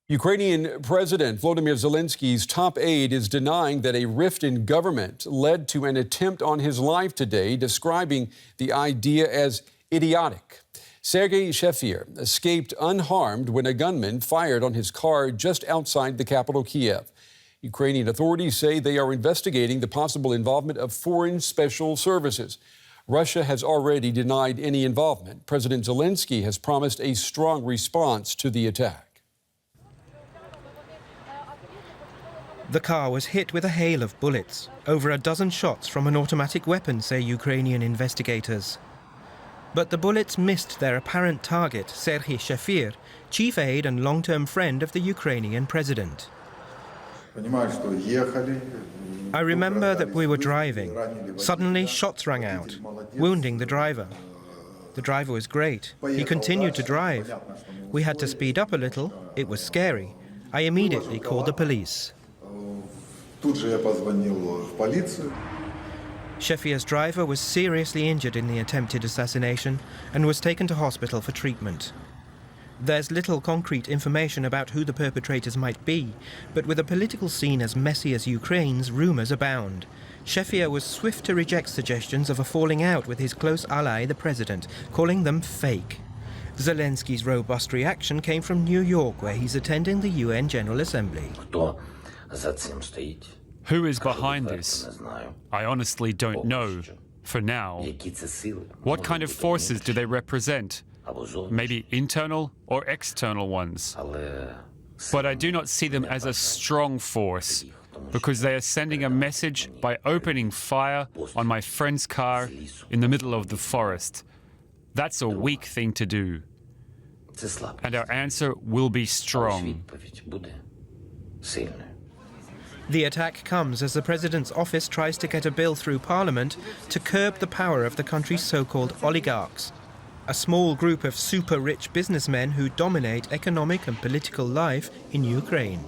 Ukrainian President Volodymyr Zelensky's top aide is denying that a rift in government led to an attempt on his life today, describing the idea as idiotic. Serhiy Shefir escaped unharmed when a gunman fired on his car just outside the capital, Kyiv. Ukrainian authorities say they are investigating the possible involvement of foreign special services. Russia has already denied any involvement. President Zelenskyy has promised a strong response to the attack. The car was hit with a hail of bullets, over a dozen shots from an automatic weapon, say Ukrainian investigators. But the bullets missed their apparent target, Serhiy Shefir, chief aide and long-term friend of the Ukrainian president. I remember that we were driving. Suddenly, shots rang out, wounding the driver. The driver was great. He continued to drive. We had to speed up a little. It was scary. I immediately called the police. Shefir's driver was seriously injured in the attempted assassination and was taken to hospital for treatment. There's little concrete information about who the perpetrators might be, but with a political scene as messy as Ukraine's, rumours abound. Shefir was swift to reject suggestions of a falling out with his close ally, the president, calling them fake. Zelensky's robust reaction came from New York, where he's attending the UN General Assembly. Who is behind this? I honestly don't know, for now. What kind of forces do they represent? Maybe internal or external ones. But I do not see them as a strong force, because they are sending a message by opening fire on my friend's car in the middle of the forest. That's a weak thing to do. And our answer will be strong. The attack comes as the president's office tries to get a bill through parliament to curb the power of the country's so-called oligarchs, a small group of super-rich businessmen who dominate economic and political life in Ukraine.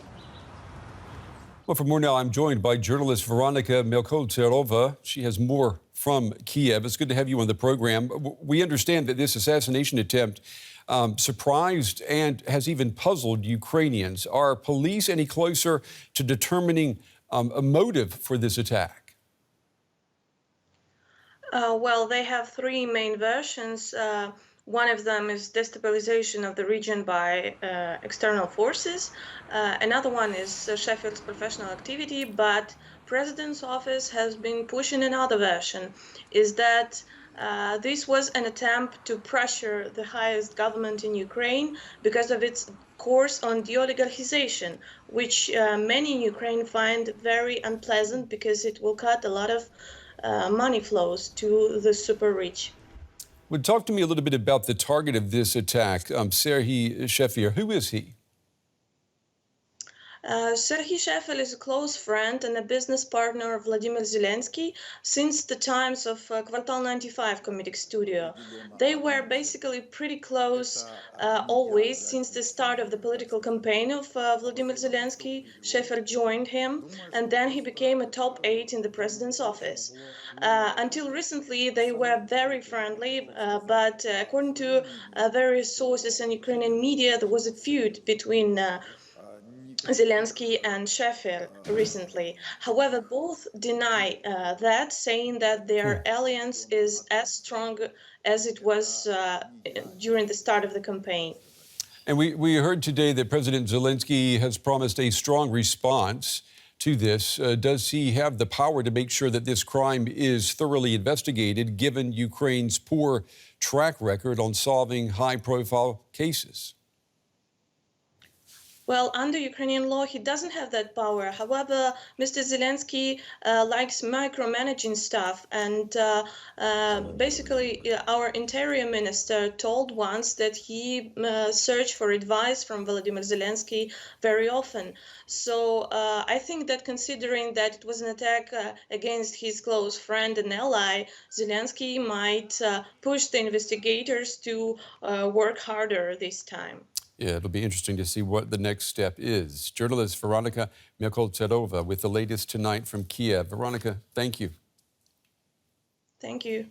Well, for more now, I'm joined by journalist Veronika Melko-Tserova. She has more from Kyiv. It's good to have you on the program. We understand that this assassination attempt surprised and has even puzzled Ukrainians. Are police any closer to determining a motive for this attack? Well, they have three main versions. One of them is destabilization of the region by external forces. Another one is Sheffield professional activity, but President's office has been pushing another version, is that this was an attempt to pressure the highest government in Ukraine because of its course on de-oligarchization, which many in Ukraine find very unpleasant because it will cut a lot of money flows to the super rich. Well, talk to me a little bit about the target of this attack, Serhiy Shefir. Who is he? Serhiy Shefir is a close friend and a business partner of Volodymyr Zelenskyy since the times of Kvartal 95 comedic studio. They were basically pretty close always since the start of the political campaign of Volodymyr Zelenskyy. Shefir joined him, and then he became a top aide in the president's office. Until recently, they were very friendly, but according to various sources in Ukrainian media, there was a feud between Zelenskyy and Shefir recently. However, both deny that, saying that their alliance is as strong as it was during the start of the campaign. And we heard today that President Zelenskyy has promised a strong response to this. Does he have the power to make sure that this crime is thoroughly investigated, given Ukraine's poor track record on solving high-profile cases? Well, under Ukrainian law, he doesn't have that power. However, Mr. Zelenskyy likes micromanaging stuff. And basically, our interior minister told once that he searched for advice from Volodymyr Zelenskyy very often. So I think that considering that it was an attack against his close friend and ally, Zelenskyy might push the investigators to work harder this time. Yeah, it'll be interesting to see what the next step is. Journalist Veronika Melko-Tserova with the latest tonight from Kyiv. Veronika, thank you. Thank you.